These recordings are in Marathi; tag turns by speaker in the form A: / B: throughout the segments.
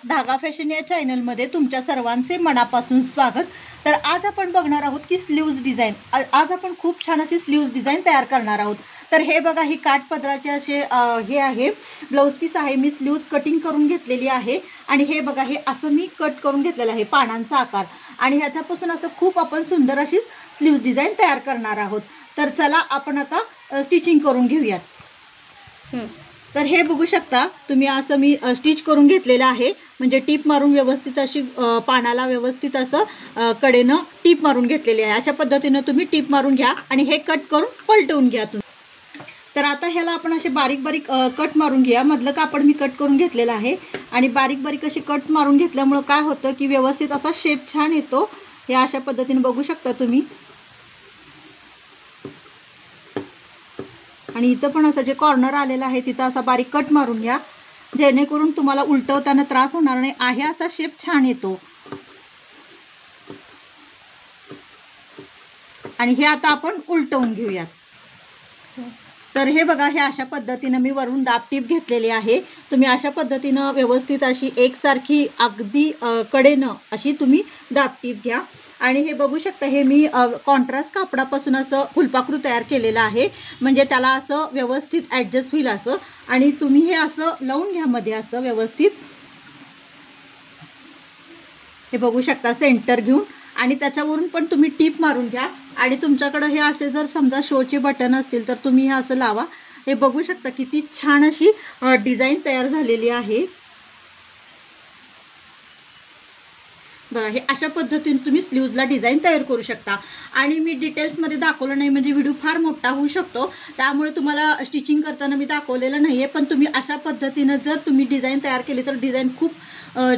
A: धागा फॅशन या चॅनलमध्ये तुमच्या सर्वांचे मनापासून स्वागत। तर आज आपण बघणार आहोत की स्लीव्ज डिझाइन। आज आपण खूप छान अशी स्लीव्ज डिझाइन तयार करणार आहोत। तर हे बघा, ही काठपदराचे असे हे आहे ब्लाउज पीस आहे। मी स्लीव्ज कटिंग करून घेतलेली आहे आणि हे बघा, हे असं मी कट करून घेतलेलं आहे पानांचा आकार, आणि ह्याच्यापासून असं खूप आपण सुंदर अशी स्लीव्ज डिझाइन तयार करणार आहोत। तर चला आपण आता स्टिचिंग करून घेऊयात। तर हे बघू शकता तुम्ही, असं मी स्टिच करून घेतलेलं आहे, म्हणजे टीप मारून व्यवस्थित अशी पानाला व्यवस्थित असं कडेनं टीप मारून घेतलेली आहे। अशा पद्धतीने तुम्ही टीप मारून घ्या आणि हे कट करून पलटवून घ्या तुम्ही। तर आता ह्याला आपण असे बारीक बारीक कट मारून घ्या। मधलं कापड मी कट करून घेतलेलं आहे आणि बारीक बारीक अशी कट मारून घेतल्यामुळे काय होतं की व्यवस्थित असा शेप छान येतो। हे अशा पद्धतीने बघू शकता तुम्ही, आणि इथं पण असं जे कॉर्नर आलेलं आहे तिथं असा बारीक कट मारून घ्या, जेणेकरून तुम्हाला उलटवताना त्रास होणार नाही। आहे असा शेप छान येतो। आणि हे आता आपण उलटवून घेऊयात। तर हे बघा, हे अशा पद्धतीने मी वरून दाब टीप घेतलेली आहे। तुम्ही अशा पद्धतीने व्यवस्थित अशी एकसारखी अगदी कडेनं अशी तुम्ही दाब टीप घ्या। आणि हे बघू शकता, हे मी कॉन्ट्रास्ट कापडापासून असं फुलपाखरू तयार केलेलं आहे, म्हणजे त्याला असं व्यवस्थित ॲडजस्ट होईल असं। आणि तुम्ही हे असं लावून घ्या मध्ये असं व्यवस्थित, हे बघू शकता सेंटर घेऊन, आणि त्याच्यावरून पण तुम्ही टीप मारून घ्या। आणि तुमच्याकडे हे असे जर समजा शोचे बटन असतील तर तुम्ही हे असं लावा। हे बघू शकता किती छान अशी डिझाइन तयार झालेली आहे। बघा, हे अशा पद्धतीने तुम्ही स्लीव्जला डिझाइन तयार करू शकता। आणि मी डिटेल्समध्ये दाखवलं नाही, म्हणजे व्हिडिओ फार मोठा होऊ शकतो, त्यामुळे तुम्हाला स्टिचिंग करताना मी दाखवलेलं नाही आहे। पण तुम्ही अशा पद्धतीनं जर तुम्ही डिझाइन तयार केली तर डिझाइन खूप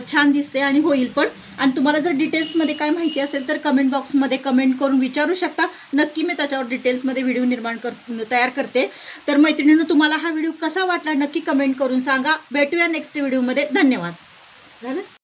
A: छान दिसते आणि होईल पण। आणि तुम्हाला जर डिटेल्समध्ये काय माहिती असेल तर कमेंट बॉक्समध्ये कमेंट करून विचारू शकता, नक्की मी त्याच्यावर डिटेल्समध्ये व्हिडिओ तयार करते। तर मैत्रिणींनो, तुम्हाला हा व्हिडिओ कसा वाटला नक्की कमेंट करून सांगा। भेटूया नेक्स्ट व्हिडिओमध्ये। धन्यवाद। झालं।